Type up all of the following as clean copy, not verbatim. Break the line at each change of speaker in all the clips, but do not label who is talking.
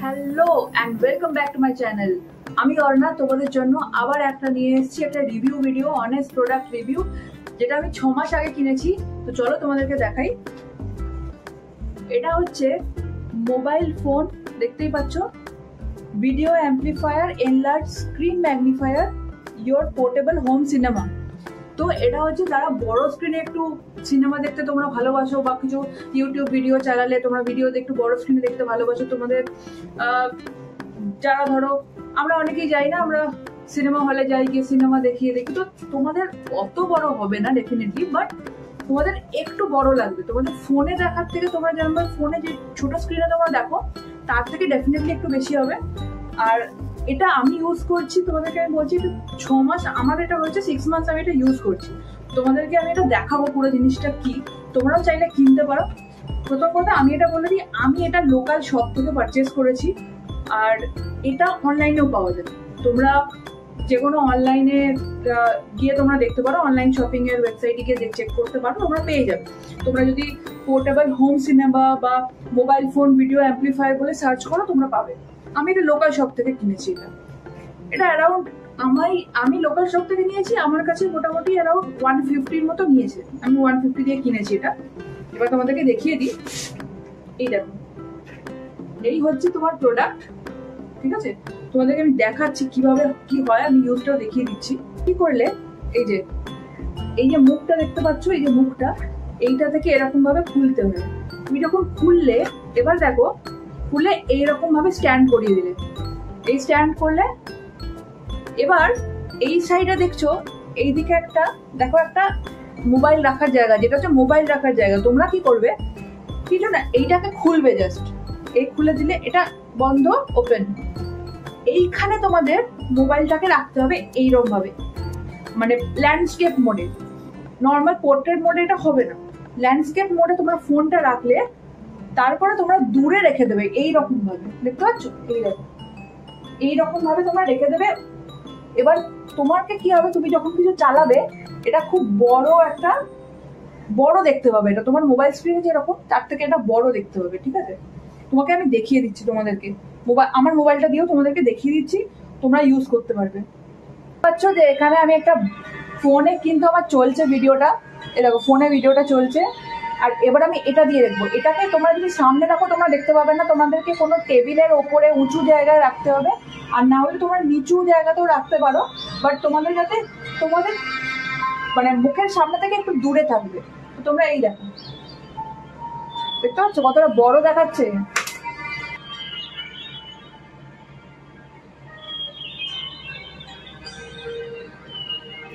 Hello and welcome back to my channel. আমি অর্ণা তোমাদের জন্য আবার একটা নিয়ে এসেছি, একটা review video, honest product review, যেটা আমি 6 মাস আগে কিনেছি। তো চলো তোমাদেরকে দেখাই। এটা হচ্ছে মোবাইল ফোন, দেখতেই পাচ্ছ, video amplifier enlarge screen magnifier your portable home cinema. তো এটা হচ্ছে যারা বড় স্ক্রিনে একটু সিনেমা দেখতে তোমরা ভালোবাসো, বা কিছু ইউটিউব ভিডিও চালালে তোমরা ভিডিওতে একটু বড় স্ক্রিনে দেখতে ভালোবাসো, তোমাদের যারা ধরো আমরা অনেকেই যাই না, আমরা সিনেমা হলে যাই, গিয়ে সিনেমা দেখিয়ে দেখি, তো তোমাদের অত বড় হবে না ডেফিনেটলি, বাট তোমাদের একটু বড় লাগবে। তোমাদের ফোনে দেখার থেকে তোমরা যেমন ফোনে যে ছোট স্ক্রিনে তোমরা দেখো তার থেকে ডেফিনেটলি একটু বেশি হবে। আর এটা আমি ইউজ করছি, তোমাদেরকে আমি বলছি এটা 6 মাস, আমার এটা হয়েছে 6 মান্থস আমি এটা ইউজ করছি। তোমাদেরকে আমি এটা দেখাবো পুরো জিনিসটা কি, তোমরাও চাইলে কিনতে পারো। প্রথম কথা আমি এটা বলে দিই, আমি এটা লোকাল শপ থেকে পারচেস করেছি, আর এটা অনলাইনেও পাওয়া যায়। তোমরা যে কোনো অনলাইনে গিয়ে তোমরা দেখতে পারো, অনলাইন শপিং এর ওয়েবসাইটে গিয়ে চেক করতে পারো, তোমরা পেয়ে যাবে। তোমরা যদি পোর্টেবল হোম সিনেমা বা মোবাইল ফোন ভিডিও অ্যাম্পলিফায়ার বলে সার্চ করো, তোমরা পাবে। আমি এটা লোকাল শপ থেকে কিনেছি। এটা অ্যারাউন্ড আমি লোকাল শপ থেকে নিয়েছি, আমার কাছে মোটামুটি অ্যারাউন্ড 150 মতো নিয়েছে। আমি 150 দিয়ে কিনেছি এটা। এবার তোমাদেরকে দেখিয়ে দিই। এই দেখো, এই হচ্ছে তোমার প্রোডাক্ট, ঠিক আছে? তোমাদেরকে আমি দেখাচ্ছি কিভাবে কি হয়, আমি ইউজটাও দেখিয়ে দিচ্ছি। কি করলে এই যে মুখটা দেখতে পাচ্ছ, এই যে মুখটা, এইটা থেকে এরকম ভাবে খুলতে হবে। তুমি যখন খুললে, এবার দেখো, খুলে এইরকম ভাবে স্ট্যান্ড করিয়ে দিলে, এই স্ট্যান্ড করলে, এবার এই সাইডে দেখছো এইদিকে একটা দেখো, একটা মোবাইল রাখার জায়গা, যেটা হচ্ছে মোবাইল রাখার জায়গা। তোমরা কি করবে, কিছু না, এইটাকে খুলবে জাস্ট, এই খুলে দিলে এটা বন্ধ, ওপেন। এইখানে তোমাদের মোবাইলটাকে রাখতে হবে এইরকম ভাবে, মানে ল্যান্ডস্কেপ মোডে। নর্মাল পোর্ট্রেট মোডে এটা হবে না, ল্যান্ডস্কেপ মোডে তোমরা ফোনটা রাখলে তারপরে তোমরা দূরে রেখে দেবে এইরকম ভাবে, দেখতে পাচ্ছ? এইরকম ভাবে তোমরা রেখে দেবে। এবার তোমাকে কি হবে, তুমি যখন কিছু চালাবে, এটা খুব বড় দেখতে পাবে। এটা তোমার মোবাইল স্ক্রিনে যেরকম, তার থেকে এটা বড় দেখতে হবে, ঠিক আছে? তোমাকে আমি দেখিয়ে দিচ্ছি, তোমাদেরকে আমার মোবাইলটা দিয়েও তোমাদেরকে দেখিয়ে দিচ্ছি, তোমরা ইউজ করতে পারবে। পাচ্ছ যে এখানে আমি একটা ফোনে কিন্তু আমার চলছে ভিডিওটা, এরকম ফোনে ভিডিওটা চলছে। আর এবার আমি এটা দিয়ে দেখবো। এটাকে তোমরা যদি সামনে রাখো তোমরা দেখতে পাবে না, তোমাদেরকে কোনো টেবিলের ওপরে উঁচু জায়গায় রাখতে হবে, আর না হলে তোমরা নিচু জায়গাতেও রাখতে পারো, বাট তোমাদের যাতে তোমাদের মানে মুখের সামনে থেকে একটু দূরে থাকবে। তো তোমরা এই দেখো, দেখতে পাচ্ছ কতটা বড় দেখাচ্ছে?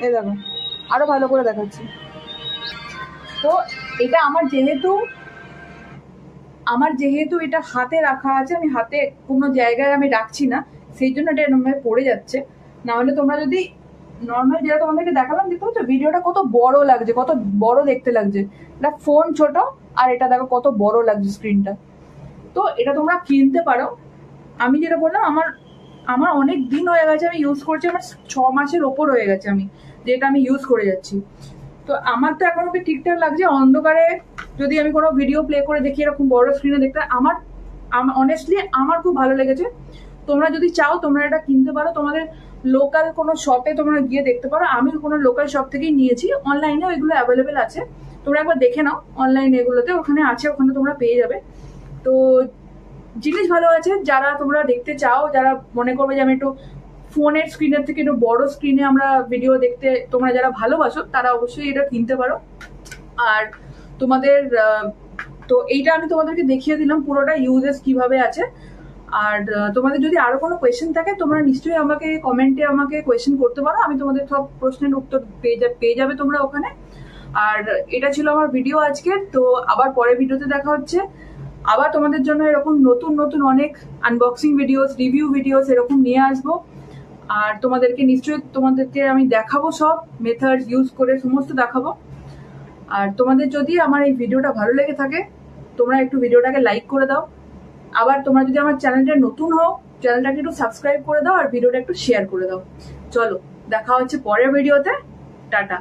এই দেখো, আরো ভালো করে দেখাচ্ছি। তো এটা আমার যেহেতু এটা হাতে রাখা আছে, আমি হাতে কোনো জায়গায় আমি রাখছি না, সেই জন্য এটা এরকম ভাবে পড়ে যাচ্ছে। না হলে তোমরা যদি নর্মাল, যেটা তোমাদেরকে দেখালাম, দেখতে পাচ্ছ ভিডিওটা কত বড় লাগছে, কত বড় দেখতে লাগছে। এটা ফোন ছোট, আর এটা দেখো কত বড় লাগছে স্ক্রিনটা। তো এটা তোমরা কিনতে পারো। আমি যেটা বললাম, আমার অনেক দিন হয়ে গেছে আমি ইউজ করছি, আমার 6 মাসের ওপর হয়ে গেছে আমি যেটা আমি ইউজ করে যাচ্ছি। তো আমার তো এখন অব্দি ঠিকঠাক লাগছে। অন্ধকারে যদি আমি কোনো ভিডিও প্লে করে দেখি এরকম বড় স্ক্রিনে দেখতে, আমার অনেস্টলি আমার খুব ভালো লেগেছে। তোমরা যদি চাও তোমরা এটা কিনতে পারো, তোমাদের লোকাল কোনো শপে তোমরা গিয়ে দেখতে পারো। আমি কোনো লোকাল শপ থেকেই নিয়েছি, অনলাইনেও এগুলো অ্যাভেলেবেল আছে, তোমরা একবার দেখে নাও। অনলাইন এগুলোতে ওখানে আছে, ওখানে তোমরা পেয়ে যাবে। তো জিনিস ভালো আছে। যারা তোমরা দেখতে চাও, যারা মনে করবে যে আমি একটু ফোনের স্ক্রিনের থেকে একটু বড় স্ক্রিনে আমরা ভিডিও দেখতে, তোমরা যারা ভালোবাসো তারা অবশ্যই এটা কিনতে পারো। আর তোমাদের তো এইটা আমি তোমাদেরকে দেখিয়ে দিলাম পুরোটা ইউজেস কিভাবে আছে। আর তোমাদের যদি আরো কোনো কোয়েশ্চেন থাকে, তোমরা নিশ্চয়ই আমাকে কমেন্টে আমাকে কোয়েশ্চেন করতে পারো, আমি তোমাদের সব প্রশ্নের উত্তর পেয়ে যাবে তোমরা ওখানে। আর এটা ছিল আমার ভিডিও আজকের। তো আবার পরের ভিডিওতে দেখা হচ্ছে। আবার তোমাদের জন্য এরকম নতুন নতুন অনেক আনবক্সিং ভিডিওস, রিভিউ ভিডিওস এরকম নিয়ে আসবো। আর তোমাদেরকে আমি দেখাবো, সব মেথড ইউজ করে সমস্ত দেখাবো। আর তোমাদের যদি আমার এই ভিডিওটা ভালো লেগে থাকে, তোমরা একটু ভিডিওটাকে লাইক করে দাও। আবার তোমরা যদি আমার চ্যানেলটা নতুন হও, চ্যানেলটাকে একটু সাবস্ক্রাইব করে দাও, আর ভিডিওটা একটু শেয়ার করে দাও। চলো, দেখা হচ্ছে পরের ভিডিওতে। টাটা।